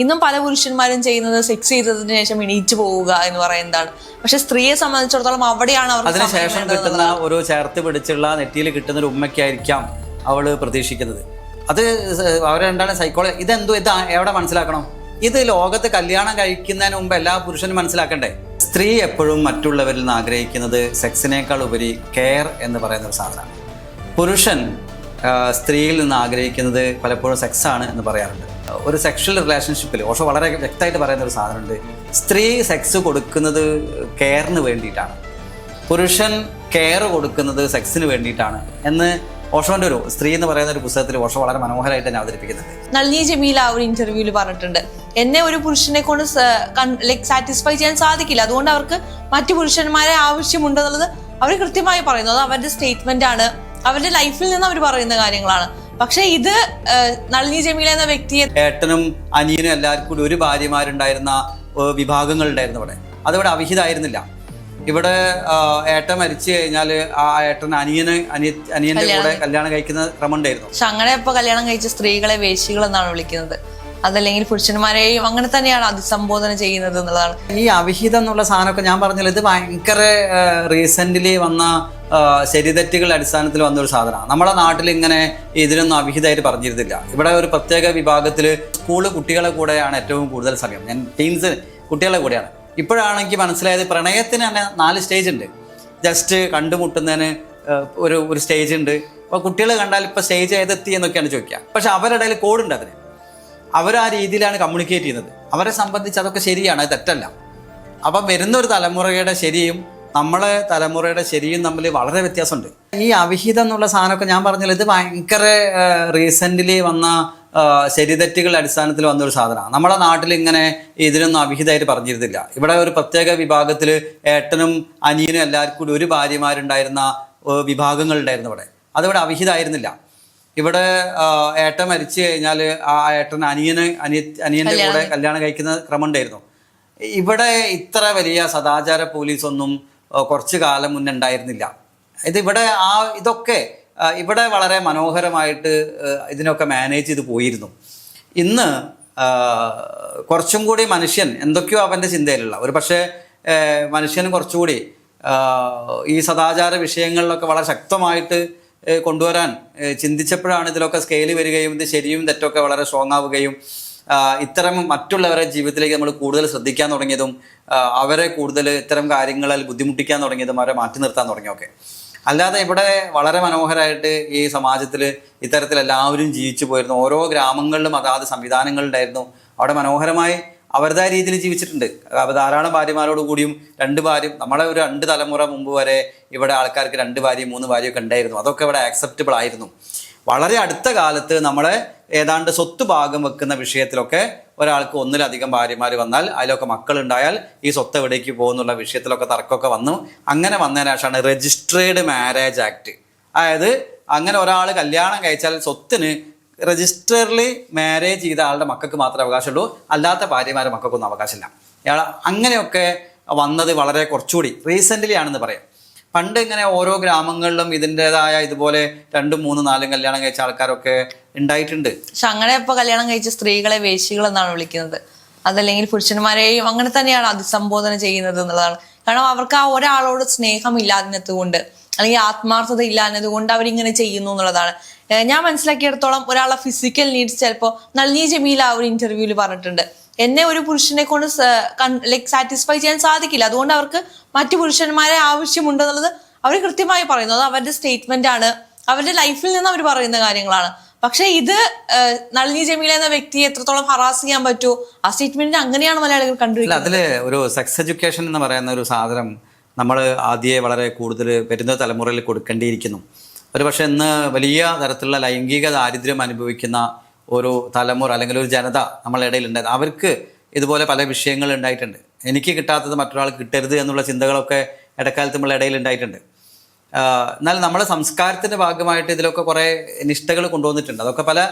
ഇന്നും പല പുരുഷന്മാരും ചെയ്യുന്നത് സെക്സ് ചെയ്തതിനു ശേഷം എണീറ്റ് പോവുക എന്ന് പറയുന്നതാണ്. പക്ഷെ സ്ത്രീയെ സംബന്ധിച്ചിടത്തോളം അവിടെയാണ് അവർ അതിനുശേഷം കിട്ടുന്ന ഒരു ചേർത്ത് പിടിച്ചുള്ള നെറ്റിയിൽ കിട്ടുന്ന ഒരു ഉമ്മയ്ക്കായിരിക്കാം അവള് പ്രതീക്ഷിക്കുന്നത്. അത് അവരെന്താണ് സൈക്കോളജി ഇതാ എവിടെ മനസ്സിലാക്കണം? ഇത് ലോകത്ത് കല്യാണം കഴിക്കുന്നതിന് മുമ്പ് എല്ലാ പുരുഷനും മനസ്സിലാക്കണ്ടേ? സ്ത്രീ എപ്പോഴും മറ്റുള്ളവരിൽ നിന്ന് ആഗ്രഹിക്കുന്നത് സെക്സിനേക്കാൾ ഉപരി കെയർ എന്ന് പറയുന്ന ഒരു സാധനമാണ്. പുരുഷൻ സ്ത്രീയിൽ നിന്ന് ആഗ്രഹിക്കുന്നത് പലപ്പോഴും സെക്സാണ് എന്ന് പറയാറുണ്ട്. ഒരു സെക്ഷൽ റിലേഷൻഷിപ്പിൽ ഓഷോ വളരെ വ്യക്തമായിട്ട് പറയുന്ന ഒരു സാധനമുണ്ട്. സ്ത്രീ സെക്സ് കൊടുക്കുന്നത് കെയറിന് വേണ്ടിയിട്ടാണ്, പുരുഷൻ കെയർ കൊടുക്കുന്നത് സെക്സിന് വേണ്ടിയിട്ടാണ് എന്ന് ഓഷോന്റെ ഒരു സ്ത്രീ എന്ന് പറയുന്ന ഒരു പുസ്തകത്തിൽ ഓഷോ വളരെ മനോഹരമായിട്ട് തന്നെ അവതരിപ്പിക്കുന്നുണ്ട്. നളിനി ജമീല ഒരു ഇന്റർവ്യൂവിൽ പറഞ്ഞിട്ടുണ്ട്, എന്നെ ഒരു പുരുഷനെ കൊണ്ട് സാറ്റിസ്ഫൈ ചെയ്യാൻ സാധിക്കില്ല, അതുകൊണ്ട് അവർക്ക് മറ്റു പുരുഷന്മാരെ ആവശ്യമുണ്ടെന്നുള്ളത് അവർ കൃത്യമായി പറയുന്നു. അത് അവരുടെ സ്റ്റേറ്റ്മെന്റ് ആണ്, അവരുടെ ലൈഫിൽ നിന്ന് അവർ പറയുന്ന കാര്യങ്ങളാണ്. പക്ഷെ ഇത് നളിനി ജമീല എന്ന വ്യക്തിയെ ഏട്ടനും അനിയനും എല്ലാവർക്കും കൂടി ഒരു ഭാര്യമാരുണ്ടായിരുന്ന വിഭാഗങ്ങൾ ഉണ്ടായിരുന്നു ഇവിടെ. അതിവിടെ അവിഹിതമായിരുന്നില്ല. ഇവിടെ ഏട്ടൻ മരിച്ചു കഴിഞ്ഞാൽ ആ ഏട്ടൻ അനിയന്റെ കൂടെ കല്യാണം കഴിക്കുന്ന ക്രമം ഉണ്ടായിരുന്നു. പക്ഷെ അങ്ങനെ ഇപ്പൊ കല്യാണം കഴിച്ച സ്ത്രീകളെ വേശികൾ എന്നാണ് വിളിക്കുന്നത്, അതല്ലെങ്കിൽ പുരുഷന്മാരെയും അങ്ങനെ തന്നെയാണ് അഭിസംബോധന ചെയ്യുന്നത് എന്നുള്ളതാണ്. ഈ അവിഹിതം എന്നുള്ള സാധനമൊക്കെ ഞാൻ പറഞ്ഞാൽ ഇത് ഭയങ്കര റീസെന്റ്ലി വന്ന ശരിതെറ്റുകളുടെ അടിസ്ഥാനത്തിൽ വന്നൊരു സാധനമാണ്. നമ്മുടെ നാട്ടിൽ ഇങ്ങനെ ഇതിനൊന്നും അവിഹിതമായിട്ട് പറഞ്ഞിരുന്നില്ല. ഇവിടെ ഒരു പ്രത്യേക വിഭാഗത്തിൽ സ്കൂള് കുട്ടികളെ കൂടെയാണ് ഏറ്റവും കൂടുതൽ സമയം. ഞാൻ ടീൻസ് കുട്ടികളെ കൂടെയാണ്. ഇപ്പോഴാണെങ്കിൽ മനസ്സിലായത് പ്രണയത്തിന് തന്നെ 4 സ്റ്റേജ് ഉണ്ട്. ജസ്റ്റ് കണ്ടുമുട്ടുന്നതിന് ഒരു സ്റ്റേജ് ഉണ്ട്. അപ്പോൾ കുട്ടികൾ കണ്ടാൽ ഇപ്പോൾ സ്റ്റേജ് ഏതെത്തി എന്നൊക്കെയാണ് ചോദിക്കുക. പക്ഷെ അവരുടെ ഇടയിൽ കോഡുണ്ട്. അതിന് അവർ ആ രീതിയിലാണ് കമ്മ്യൂണിക്കേറ്റ് ചെയ്യുന്നത്. അവരെ സംബന്ധിച്ച് അതൊക്കെ ശരിയാണ്, അത് തെറ്റല്ല. അപ്പം വരുന്ന ഒരു തലമുറയുടെ ശരിയും നമ്മളെ തലമുറയുടെ ശരിയും തമ്മിൽ വളരെ വ്യത്യാസമുണ്ട്. ഈ അവിഹിതം എന്നുള്ള സാധനമൊക്കെ ഞാൻ പറഞ്ഞാൽ ഇത് ഭയങ്കര റീസെൻ്റ്ലി വന്ന ശരിതെറ്റുകളുടെ അടിസ്ഥാനത്തിൽ വന്നൊരു സാധനമാണ്. നമ്മുടെ നാട്ടിൽ ഇങ്ങനെ ഇതിനൊന്നും അവിഹിതമായിട്ട് പറഞ്ഞിരുന്നില്ല. ഇവിടെ ഒരു പ്രത്യേക വിഭാഗത്തിൽ ഏട്ടനും അനിയനും എല്ലാവർക്കും കൂടി ഒരു ഭാര്യമാരുണ്ടായിരുന്ന വിഭാഗങ്ങൾ ഉണ്ടായിരുന്നു ഇവിടെ. അതിവിടെ അവിഹിതമായിരുന്നില്ല. ഇവിടെ ഏട്ടൻ മരിച്ചു കഴിഞ്ഞാൽ ആ ഏട്ടൻ അനിയന്റെ കൂടെ കല്യാണം കഴിക്കുന്ന ക്രമം ഉണ്ടായിരുന്നു. ഇവിടെ ഇത്ര വലിയ സദാചാര പോലീസൊന്നും കുറച്ചു കാലം മുന്നേ ഉണ്ടായിരുന്നില്ല. ഇതൊക്കെ ഇവിടെ വളരെ മനോഹരമായിട്ട് ഇതിനൊക്കെ മാനേജ് ചെയ്ത് പോയിരുന്നു. ഇന്ന് കുറച്ചും കൂടി മനുഷ്യൻ എന്തൊക്കെയോ അവൻ്റെ ചിന്തയിലുള്ള ഒരു പക്ഷേ മനുഷ്യന് കുറച്ചുകൂടി ഈ സദാചാര വിഷയങ്ങളിലൊക്കെ വളരെ ശക്തമായിട്ട് കൊണ്ടുവരാൻ ചിന്തിച്ചപ്പോഴാണ് ഇതിലൊക്കെ സ്കെയില് വരികയും ഇത് ശരിയും തെറ്റൊക്കെ വളരെ സ്ട്രോങ് ആവുകയും ഇത്തരം മറ്റുള്ളവരുടെ ജീവിതത്തിലേക്ക് നമ്മൾ കൂടുതൽ ശ്രദ്ധിക്കാൻ തുടങ്ങിയതും അവരെ കൂടുതൽ ഇത്തരം കാര്യങ്ങളിൽ ബുദ്ധിമുട്ടിക്കാൻ തുടങ്ങിയതും അവരെ മാറ്റി നിർത്താൻ തുടങ്ങിയൊക്കെ. അല്ലാതെ ഇവിടെ വളരെ മനോഹരമായിട്ട് ഈ സമാജത്തിൽ ഇത്തരത്തിൽ എല്ലാവരും ജീവിച്ചു പോയിരുന്നു. ഓരോ ഗ്രാമങ്ങളിലും അതാത് സംവിധാനങ്ങളുണ്ടായിരുന്നു. അവിടെ മനോഹരമായി അവരുടേതായ രീതിയിൽ ജീവിച്ചിട്ടുണ്ട്. ധാരാളം ഭാര്യമാരോട് കൂടിയും 2 ഭാര്യ, നമ്മളെ ഒരു 2 തലമുറ മുമ്പ് വരെ ഇവിടെ ആൾക്കാർക്ക് 2 ഭാര്യയും 3 ഭാര്യയൊക്കെ ഉണ്ടായിരുന്നു. അതൊക്കെ ഇവിടെ ആക്സെപ്റ്റബിൾ ആയിരുന്നു. വളരെ അടുത്ത കാലത്ത് നമ്മളെ ഏതാണ്ട് സ്വത്ത് ഭാഗം വെക്കുന്ന വിഷയത്തിലൊക്കെ ഒരാൾക്ക് 1-ലധികം ഭാര്യമാർ വന്നാൽ അതിലൊക്കെ മക്കളുണ്ടായാൽ ഈ സ്വത്ത് എവിടേക്ക് പോകുന്നുള്ള വിഷയത്തിലൊക്കെ തർക്കമൊക്കെ വന്നു. അങ്ങനെ വന്നതിന് ശേഷമാണ് രജിസ്ട്രേഡ് മാരേജ് ആക്ട്. അതായത് അങ്ങനെ ഒരാൾ കല്യാണം കഴിച്ചാൽ സ്വത്തിന് രജിസ്റ്ററിൽ മാരേജ് ചെയ്ത ആളുടെ മക്കൾക്ക് മാത്രമേ അവകാശമുള്ളൂ, അല്ലാത്ത ഭാര്യമാരുടെ മക്കൾക്കൊന്നും അവകാശമില്ല. അങ്ങനെയൊക്കെ വന്നത് വളരെ കുറച്ചുകൂടി റീസെൻ്റ്ലി ആണെന്ന് പറയാം. പണ്ട് ഇങ്ങനെ ഓരോ ഗ്രാമങ്ങളിലും ഇതിൻ്റെതായ ഇതുപോലെ 2, 3, 4 കല്യാണം കഴിച്ച ആൾക്കാരൊക്കെ ഉണ്ടായിട്ടുണ്ട്. പക്ഷെ അങ്ങനെ ഇപ്പൊ കല്യാണം കഴിച്ച സ്ത്രീകളെ വേശികൾ എന്നാണ് വിളിക്കുന്നത്, അതല്ലെങ്കിൽ പുരുഷന്മാരെയും അങ്ങനെ തന്നെയാണ് അഭിസംബോധന ചെയ്യുന്നത് എന്നുള്ളതാണ്. കാരണം അവർക്ക് ആ ഒരാളോട് സ്നേഹം ഇല്ലാതിനത് കൊണ്ട് അല്ലെങ്കിൽ ആത്മാർത്ഥത ഇല്ലാതിനത് കൊണ്ട് അവരിങ്ങനെ ചെയ്യുന്നു എന്നുള്ളതാണ്. ഞാൻ മനസ്സിലാക്കിയിടത്തോളം ഒരാളെ ഫിസിക്കൽ നീഡ്സ് ചിലപ്പോൾ നളിനി ജമീല ഒരു ഇന്റർവ്യൂവിൽ പറഞ്ഞിട്ടുണ്ട്, എന്നെ ഒരു പുരുഷനെ കൊണ്ട് സാറ്റിസ്ഫൈ ചെയ്യാൻ സാധിക്കില്ല, അതുകൊണ്ട് അവർക്ക് മറ്റു പുരുഷന്മാരെ ആവശ്യമുണ്ടെന്നുള്ളത് അവർ കൃത്യമായി പറയുന്നു. അത് അവരുടെ സ്റ്റേറ്റ്മെന്റ് ആണ്, അവരുടെ ലൈഫിൽ നിന്ന് അവർ പറയുന്ന കാര്യങ്ങളാണ്. പക്ഷെ ഇത് നളിനി ജമീല എന്ന വ്യക്തിയെ എത്രത്തോളം ഹറാസ് ചെയ്യാൻ പറ്റുമോ ആ സ്റ്റേറ്റ്മെന്റിന് അങ്ങനെയാണ് മലയാളികൾ കണ്ടുപിടിക്കുന്നത്. അതില് ഒരു സെക്സ് എഡ്യൂക്കേഷൻ എന്ന് പറയുന്ന ഒരു സാധനം നമ്മൾ ആദ്യമേ വളരെ കൂടുതൽ വരുന്ന തലമുറയിൽ കൊടുക്കേണ്ടിയിരിക്കുന്നു. ഒരു പക്ഷെ ഇന്ന് വലിയ തരത്തിലുള്ള ലൈംഗിക ദാരിദ്ര്യം അനുഭവിക്കുന്ന ഒരു തലമുറ അല്ലെങ്കിൽ ഒരു ജനത നമ്മളുടെ ഇടയിലുണ്ടായത്, അവർക്ക് ഇതുപോലെ പല വിഷയങ്ങൾ ഉണ്ടായിട്ടുണ്ട്. എനിക്ക് കിട്ടാത്തത് മറ്റൊരാൾക്ക് കിട്ടരുത് എന്നുള്ള ചിന്തകളൊക്കെ ഇടക്കാലത്ത് നമ്മളുടെ ഇടയിൽ ഉണ്ടായിട്ടുണ്ട്. എന്നാൽ നമ്മുടെ സംസ്കാരത്തിൻ്റെ ഭാഗമായിട്ട് ഇതിലൊക്കെ കുറേ നിഷ്ഠകൾ കൊണ്ടുവന്നിട്ടുണ്ട്. അതൊക്കെ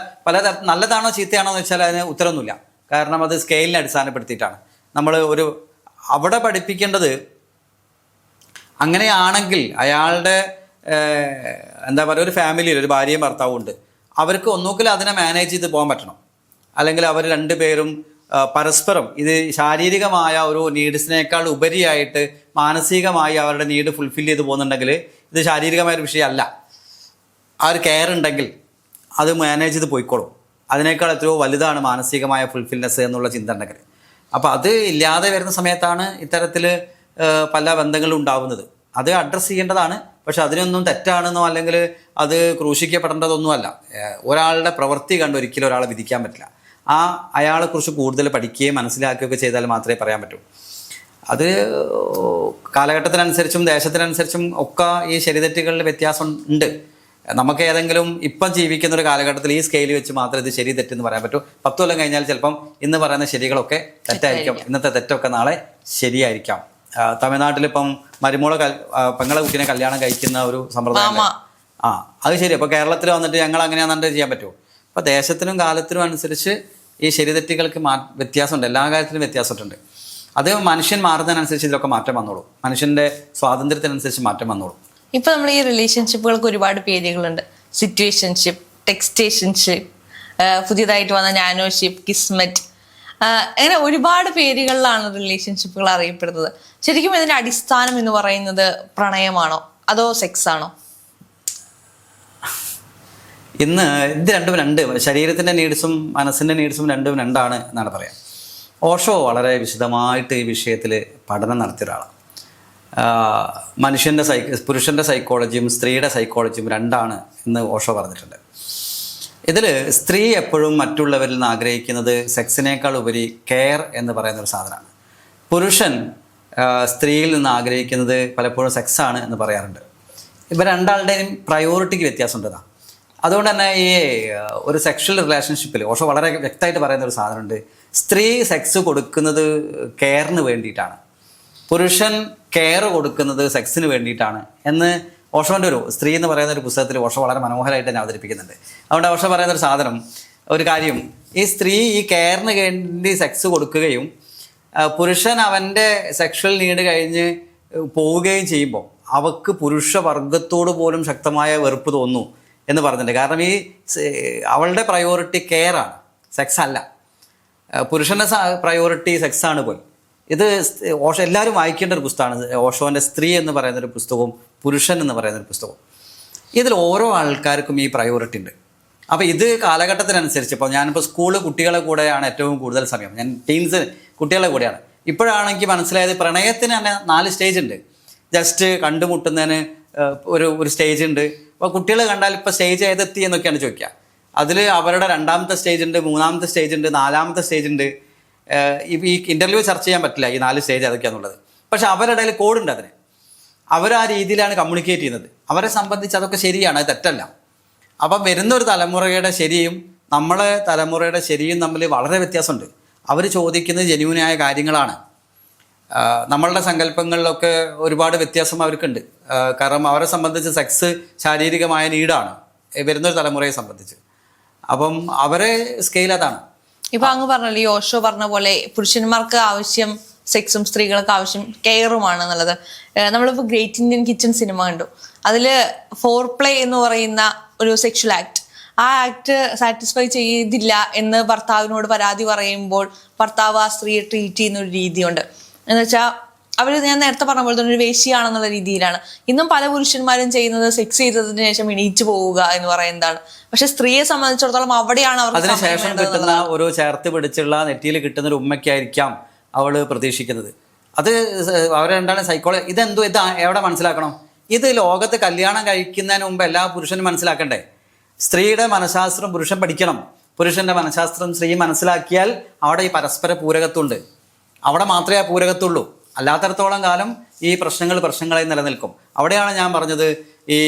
പല നല്ലതാണോ ചീത്തയാണോ എന്ന് വെച്ചാൽ അതിന് ഉത്തരമൊന്നുമില്ല. കാരണം അത് സ്കെയിലിനെ അടിസ്ഥാനപ്പെടുത്തിയിട്ടാണ് നമ്മൾ അവിടെ പഠിപ്പിക്കേണ്ടത്. അങ്ങനെയാണെങ്കിൽ അയാളുടെ എന്താ പറയുക, ഒരു ഫാമിലിയിൽ ഒരു ഭാര്യയും ഭർത്താവും ഉണ്ട്, അവർക്ക് ഒന്നുകിൽ അതിനെ മാനേജ് ചെയ്ത് പോകാൻ പറ്റണം, അല്ലെങ്കിൽ അവർ 2 പേരും പരസ്പരം ഇത് ശാരീരികമായ ഒരു നീഡ്സിനേക്കാൾ ഉപരിയായിട്ട് മാനസികമായി അവരുടെ നീഡ് ഫുൾഫിൽ ചെയ്ത് പോകുന്നുണ്ടെങ്കിൽ ഇത് ശാരീരികമായ ഒരു വിഷയമല്ല. ആ ഒരു കെയർ ഉണ്ടെങ്കിൽ അത് മാനേജ് ചെയ്ത് പോയിക്കോളും. അതിനേക്കാൾ എത്രയോ വലുതാണ് മാനസികമായ ഫുൾഫിൽനെസ് എന്നുള്ള ചിന്ത ഉണ്ടെങ്കിൽ. അപ്പോൾ അത് ഇല്ലാതെ വരുന്ന സമയത്താണ് ഇത്തരത്തിൽ പല ബന്ധങ്ങളും ഉണ്ടാവുന്നത്. അത് അഡ്രസ്സ് ചെയ്യേണ്ടതാണ്. പക്ഷെ അതിനൊന്നും തെറ്റാണെന്നോ അല്ലെങ്കിൽ അത് ക്രൂശിക്കപ്പെടേണ്ടതൊന്നുമല്ല. ഒരാളുടെ പ്രവൃത്തി കണ്ട് ഒരിക്കലും ഒരാളെ വിധിക്കാൻ പറ്റില്ല. അയാളെക്കുറിച്ച് കൂടുതൽ പഠിക്കുകയും മനസ്സിലാക്കുകയൊക്കെ ചെയ്താൽ മാത്രമേ പറയാൻ പറ്റൂ. അത് കാലഘട്ടത്തിനനുസരിച്ചും ദേശത്തിനനുസരിച്ചും ഒക്കെ ഈ ശരിതെറ്റുകളിൽ വ്യത്യാസം ഉണ്ട്. നമുക്ക് ഏതെങ്കിലും ഇപ്പം ജീവിക്കുന്ന ഒരു കാലഘട്ടത്തിൽ ഈ സ്കെയിൽ വെച്ച് മാത്രമേ ഇത് ശരി തെറ്റെന്ന് പറയാൻ പറ്റൂ. 10 കൊല്ലം കഴിഞ്ഞാൽ ചിലപ്പം ഇന്ന് പറയുന്ന ശരികളൊക്കെ തെറ്റായിരിക്കാം, ഇന്നത്തെ തെറ്റൊക്കെ നാളെ ശരിയായിരിക്കാം. തമിഴ്നാട്ടിലിപ്പം മരുമോളെ പെങ്ങളെ കുട്ടീനെ കല്യാണം കഴിക്കുന്ന ഒരു സമ്പ്രദായം. അത് ശരി. അപ്പോൾ കേരളത്തിൽ വന്നിട്ട് ഞങ്ങൾ അങ്ങനെയാണെന്നുണ്ട് ചെയ്യാൻ പറ്റുമോ? അപ്പോൾ ദേശത്തിനും കാലത്തിനും അനുസരിച്ച് ഈ ശരിതെറ്റുകൾക്ക് വ്യത്യാസമുണ്ട്. എല്ലാ കാര്യത്തിലും വ്യത്യാസമുണ്ട്. അത് മനുഷ്യൻ മാറുന്നതിനനുസരിച്ച് ഇതിലൊക്കെ മാറ്റം വന്നോളൂ. മനുഷ്യൻ്റെ സ്വാതന്ത്ര്യത്തിനനുസരിച്ച് മാറ്റം വന്നോളൂ. ഇപ്പൊ നമ്മൾ ഈ റിലേഷൻഷിപ്പുകൾക്ക് ഒരുപാട് പേരുകളുണ്ട്. സിറ്റുവേഷൻഷിപ്പ്, ടെക്സ്റ്റേഷൻഷിപ്പ്, പുതിയതായിട്ട് വന്ന നാനോഷിപ്പ്, കിസ്മറ്റ്, അങ്ങനെ ഒരുപാട് പേരുകളിലാണ് റിലേഷൻഷിപ്പുകൾ അറിയപ്പെടുന്നത്. ശരിക്കും ഇതിന്റെ അടിസ്ഥാനം എന്ന് പറയുന്നത് പ്രണയമാണോ അതോ സെക്സ് ആണോ? ഇന്ന് ഇത് രണ്ട് ശരീരത്തിൻ്റെ നീഡ്സും മനസ്സിൻ്റെ നീഡ്സും രണ്ടാണ് എന്നാണ് പറയാം. ഓഷോ വളരെ വിശദമായിട്ട് ഈ വിഷയത്തിൽ പഠനം നടത്തിയ ഒരാളാണ്. മനുഷ്യൻ്റെ പുരുഷൻ്റെ സൈക്കോളജിയും സ്ത്രീയുടെ സൈക്കോളജിയും രണ്ടാണ് എന്ന് ഓഷോ പറഞ്ഞിട്ടുണ്ട്. ഇതിൽ സ്ത്രീ എപ്പോഴും മറ്റുള്ളവരിൽ നിന്ന് ആഗ്രഹിക്കുന്നത് സെക്സിനേക്കാൾ ഉപരി കെയർ എന്ന് പറയുന്നൊരു സാധനമാണ്. പുരുഷൻ സ്ത്രീയിൽ നിന്ന് ആഗ്രഹിക്കുന്നത് പലപ്പോഴും സെക്സാണ് എന്ന് പറയാറുണ്ട്. ഇവർ രണ്ടാളുടെയും പ്രയോറിറ്റിക്ക് വ്യത്യാസമുണ്ട്. അതുകൊണ്ട് തന്നെ ഈ ഒരു സെക്ഷൽ റിലേഷൻഷിപ്പിൽ ഓഷോ വളരെ വ്യക്തമായിട്ട് പറയുന്ന ഒരു സാധനമുണ്ട്. സ്ത്രീ സെക്സ് കൊടുക്കുന്നത് കെയറിന് വേണ്ടിയിട്ടാണ്, പുരുഷൻ കെയർ കൊടുക്കുന്നത് സെക്സിന് വേണ്ടിയിട്ടാണ് എന്ന് ഓഷോൻ്റെ ഒരു സ്ത്രീ എന്ന് പറയുന്ന ഒരു പുസ്തകത്തിൽ ഓഷോ വളരെ മനോഹരമായിട്ട് തന്നെ അവതരിപ്പിക്കുന്നുണ്ട്. അതുകൊണ്ട് ഓഷോ പറയുന്ന ഒരു കാര്യം, ഈ സ്ത്രീ ഈ കെയറിന് വേണ്ടി സെക്സ് കൊടുക്കുകയും പുരുഷൻ അവൻ്റെ സെക്ഷൽ നീഡ് കഴിഞ്ഞ് പോവുകയും ചെയ്യുമ്പോൾ അവൾക്ക് പുരുഷവർഗത്തോട് പോലും ശക്തമായ വെറുപ്പ് തോന്നുന്നു എന്ന് പറഞ്ഞിട്ടുണ്ട്. കാരണം ഈ അവളുടെ പ്രയോറിറ്റി കെയറാണ്, സെക്സ് അല്ല. പുരുഷൻ്റെ പ്രയോറിറ്റി സെക്സാണ് പോയി. ഇത് ഓഷോ എല്ലാവരും വായിക്കേണ്ട ഒരു പുസ്തകമാണ്. ഓഷോൻ്റെ സ്ത്രീ എന്ന് പറയുന്നൊരു പുസ്തകവും പുരുഷൻ എന്ന് പറയുന്നൊരു പുസ്തകവും. ഇതിൽ ഓരോ ആൾക്കാർക്കും ഈ പ്രയോറിറ്റി ഉണ്ട്. അപ്പോൾ ഇത് കാലഘട്ടത്തിനനുസരിച്ച് ഇപ്പോൾ ഞാനിപ്പോൾ സ്കൂള് കുട്ടികളെ കൂടെയാണ് ഏറ്റവും കൂടുതൽ സമയം, ഞാൻ ടീൻസ് കുട്ടികളെ കൂടെയാണ്. ഇപ്പോഴാണെങ്കിൽ മനസ്സിലായത് പ്രണയത്തിന് തന്നെ 4 സ്റ്റേജ് ഉണ്ട്. ജസ്റ്റ് കണ്ടുമുട്ടുന്നതിന് ഒരു സ്റ്റേജ് ഉണ്ട്. അപ്പോൾ കുട്ടികൾ കണ്ടാൽ ഇപ്പോൾ സ്റ്റേജ് ഏതെത്തി എന്നൊക്കെയാണ് ചോദിക്കുക. അതിൽ അവരുടെ 2ാമത്തെ സ്റ്റേജ് ഉണ്ട്, 3ാമത്തെ സ്റ്റേജ് ഉണ്ട്, 4ാമത്തെ സ്റ്റേജ് ഉണ്ട്. ഈ ഇൻ്റർവ്യൂ ചർച്ച ചെയ്യാൻ പറ്റില്ല ഈ 4 സ്റ്റേജ് അതൊക്കെയാണെന്നുള്ളത്. പക്ഷെ അവരുടെ ഇടയിൽ കോഡുണ്ട് അതിന്. അവർ ആ രീതിയിലാണ് കമ്മ്യൂണിക്കേറ്റ് ചെയ്യുന്നത്. അവരെ സംബന്ധിച്ച് അതൊക്കെ ശരിയാണ്, അത് തെറ്റല്ല. അപ്പം വരുന്നൊരു തലമുറയുടെ ശരിയും നമ്മളെ തലമുറയുടെ ശരിയും തമ്മിൽ വളരെ വ്യത്യാസമുണ്ട്. അവർ ചോദിക്കുന്നത് ജെന്യൂനായ കാര്യങ്ങളാണ്. നമ്മളുടെ സങ്കല്പങ്ങളിലൊക്കെ ഒരുപാട് വ്യത്യാസം അവർക്കുണ്ട്. കാരണം അവരെ സംബന്ധിച്ച് സെക്സ് ശാരീരികമായ നീഡാണ് വരുന്നൊരു തലമുറയെ സംബന്ധിച്ച്. അപ്പം അവരെ സ്കെയിൽ അതാണ്. ഇപ്പൊ അങ്ങ് പറഞ്ഞല്ലോ, ഈ ഓഷോ പറഞ്ഞ പോലെ പുരുഷന്മാർക്ക് ആവശ്യം സെക്സും സ്ത്രീകൾക്ക് ആവശ്യം കെയറുമാണ് എന്നുള്ളത്. നമ്മളിപ്പോൾ ഗ്രേറ്റ് ഇന്ത്യൻ കിച്ചൺ സിനിമ കണ്ടു. അതില് ഫോർ പ്ലേ എന്ന് പറയുന്ന ഒരു സെക്ഷൽ ആക്ട്, ആ ആക്ട് സാറ്റിസ്ഫൈ ചെയ്തില്ല എന്ന് ഭർത്താവിനോട് പരാതി പറയുമ്പോൾ ഭർത്താവ് ആ സ്ത്രീയെ ട്രീറ്റ് ചെയ്യുന്ന ഒരു രീതിയുണ്ട്. എന്ന് വെച്ചാൽ അവർ ഞാൻ നേരത്തെ പറഞ്ഞ പോലെ തന്നെ ഒരു വേശ്യയാണെന്നുള്ള രീതിയിലാണ് ഇന്നും പല പുരുഷന്മാരും ചെയ്യുന്നത്. സെക്സ് ചെയ്തതിന് ശേഷം എണീറ്റ് പോവുക എന്ന് പറയുന്നതാണ്. പക്ഷെ സ്ത്രീയെ സംബന്ധിച്ചിടത്തോളം അവിടെയാണ് അവർ അതിനുശേഷം കിട്ടുന്ന ഒരു ചേർത്ത് പിടിച്ചുള്ള നെറ്റിയിൽ കിട്ടുന്ന ഒരു ഉമ്മയ്ക്കായിരിക്കാം അവൾ പ്രതീക്ഷിക്കുന്നത്. അത് അവരെന്താണ് സൈക്കോളജി. ഇതാ എവിടെ മനസ്സിലാക്കണം? ഇത് ലോകത്ത് കല്യാണം കഴിക്കുന്നതിന് മുമ്പ് എല്ലാ പുരുഷനും മനസ്സിലാക്കണ്ടേ? സ്ത്രീയുടെ മനഃശാസ്ത്രം പുരുഷൻ പഠിക്കണം, പുരുഷന്റെ മനഃശാസ്ത്രം സ്ത്രീ മനസ്സിലാക്കിയാൽ അവിടെ ഈ പരസ്പര പൂരകത്വമുണ്ട്. അവിടെ മാത്രമേ ആ പൂരകത്തുള്ളൂ. അല്ലാത്തടത്തോളം കാലം ഈ പ്രശ്നങ്ങളായി നിലനിൽക്കും. അവിടെയാണ് ഞാൻ പറഞ്ഞത് ഈ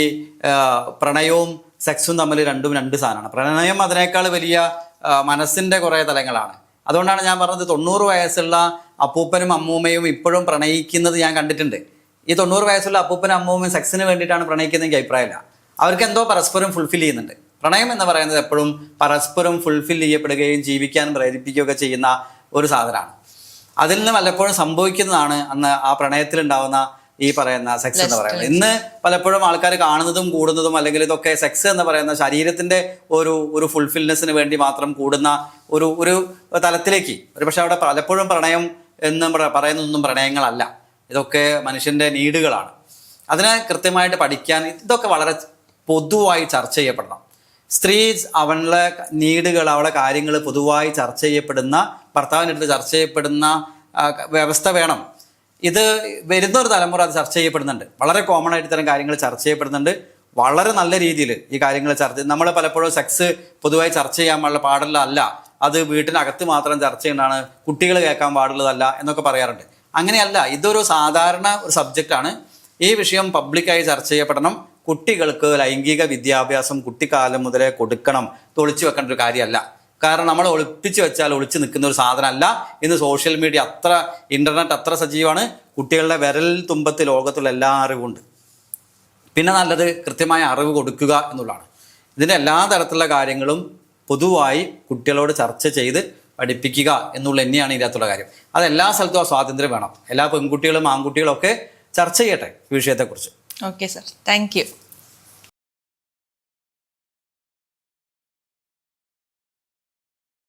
പ്രണയവും സെക്സും തമ്മിൽ രണ്ടും 2 സാധനമാണ്. പ്രണയം അതിനേക്കാൾ വലിയ മനസ്സിൻ്റെ കുറേ തലങ്ങളാണ്. അതുകൊണ്ടാണ് ഞാൻ പറഞ്ഞത് 90 വയസ്സുള്ള അപ്പൂപ്പനും അമ്മൂമ്മയും ഇപ്പോഴും പ്രണയിക്കുന്നത് ഞാൻ കണ്ടിട്ടുണ്ട്. ഈ 90 വയസ്സുള്ള അപ്പൂപ്പനും അമ്മൂമ്മയും സെക്സിന് വേണ്ടിയിട്ടാണ് പ്രണയിക്കുന്നത് എനിക്ക് അഭിപ്രായമില്ല. അവർക്ക് എന്തോ പരസ്പരം ഫുൾഫിൽ ചെയ്യുന്നുണ്ട്. പ്രണയം എന്ന് പറയുന്നത് എപ്പോഴും പരസ്പരം ഫുൾഫിൽ ചെയ്യപ്പെടുകയും ജീവിക്കാൻ പ്രേരിപ്പിക്കുകയൊക്കെ ചെയ്യുന്ന ഒരു സാധനമാണ്. അതിൽ നിന്ന് വല്ലപ്പോഴും സംഭവിക്കുന്നതാണ് അന്ന് ആ പ്രണയത്തിലുണ്ടാവുന്ന ഈ പറയുന്ന സെക്സ് എന്ന് പറയുന്നത്. ഇന്ന് പലപ്പോഴും ആൾക്കാർ കാണുന്നതും കൂടുന്നതും അല്ലെങ്കിൽ ഇതൊക്കെ സെക്സ് എന്ന് പറയുന്ന ശരീരത്തിന്റെ ഒരു ഫുൾഫിൽനെസ്സിന് വേണ്ടി മാത്രം കൂടുന്ന ഒരു തലത്തിലേക്ക് ഒരു പക്ഷെ അവിടെ പലപ്പോഴും പ്രണയം എന്ന് പറയുന്നതൊന്നും പ്രണയങ്ങളല്ല, ഇതൊക്കെ മനുഷ്യന്റെ നീഡുകളാണ്. അതിനെ കൃത്യമായിട്ട് പഠിക്കാൻ ഇതൊക്കെ വളരെ പൊതുവായി ചർച്ച ചെയ്യപ്പെടണം. സ്ത്രീ അവളുടെ നീഡുകൾ, അവളെ കാര്യങ്ങൾ പൊതുവായി ചർച്ച ചെയ്യപ്പെടുന്ന, ഭർത്താവിൻ്റെ അടുത്ത് ചർച്ച ചെയ്യപ്പെടുന്ന വ്യവസ്ഥ വേണം. ഇത് വരുന്ന ഒരു തലമുറ അത് ചർച്ച ചെയ്യപ്പെടുന്നുണ്ട്. വളരെ കോമൺ ആയിട്ട് ഇത്തരം കാര്യങ്ങൾ ചർച്ച ചെയ്യപ്പെടുന്നുണ്ട്. വളരെ നല്ല രീതിയിൽ ഈ കാര്യങ്ങൾ നമ്മൾ പലപ്പോഴും സെക്സ് പൊതുവായി ചർച്ച ചെയ്യാൻ പാടില്ല, അല്ല അത് വീട്ടിനകത്ത് മാത്രം ചർച്ച ചെയ്യുന്നതാണ്, കുട്ടികൾ കേൾക്കാൻ പാടുള്ളതല്ല എന്നൊക്കെ പറയാറുണ്ട്. അങ്ങനെയല്ല, ഇതൊരു സാധാരണ ഒരു സബ്ജക്റ്റാണ്. ഈ വിഷയം പബ്ലിക്കായി ചർച്ച ചെയ്യപ്പെടണം. കുട്ടികൾക്ക് ലൈംഗിക വിദ്യാഭ്യാസം കുട്ടിക്കാലം മുതലേ കൊടുക്കണം. ഇത് ഒളിച്ചു വെക്കേണ്ട ഒരു കാര്യമല്ല. കാരണം നമ്മൾ ഒളിപ്പിച്ച് വെച്ചാൽ ഒളിച്ചു നിൽക്കുന്ന ഒരു സാധനമല്ല. ഇന്ന് സോഷ്യൽ മീഡിയ ഇന്റർനെറ്റ് അത്ര സജീവമാണ്. കുട്ടികളുടെ വിരൽ തുമ്പത്ത് ലോകത്തുള്ള എല്ലാ അറിവുണ്ട്. പിന്നെ നല്ലത് കൃത്യമായ അറിവ് കൊടുക്കുക എന്നുള്ളതാണ്. ഇതിൻ്റെ എല്ലാ തരത്തിലുള്ള കാര്യങ്ങളും പൊതുവായി കുട്ടികളോട് ചർച്ച ചെയ്ത് പഠിപ്പിക്കുക എന്നുള്ള തന്നെയാണ് ഇതിനകത്തുള്ള കാര്യം. അത് എല്ലാ സ്ഥലത്തും ആ സ്വാതന്ത്ര്യം വേണം. എല്ലാ പെൺകുട്ടികളും ആൺകുട്ടികളും ഒക്കെ ചർച്ച ചെയ്യട്ടെ ഈ വിഷയത്തെക്കുറിച്ച്. Okay sir, thank you.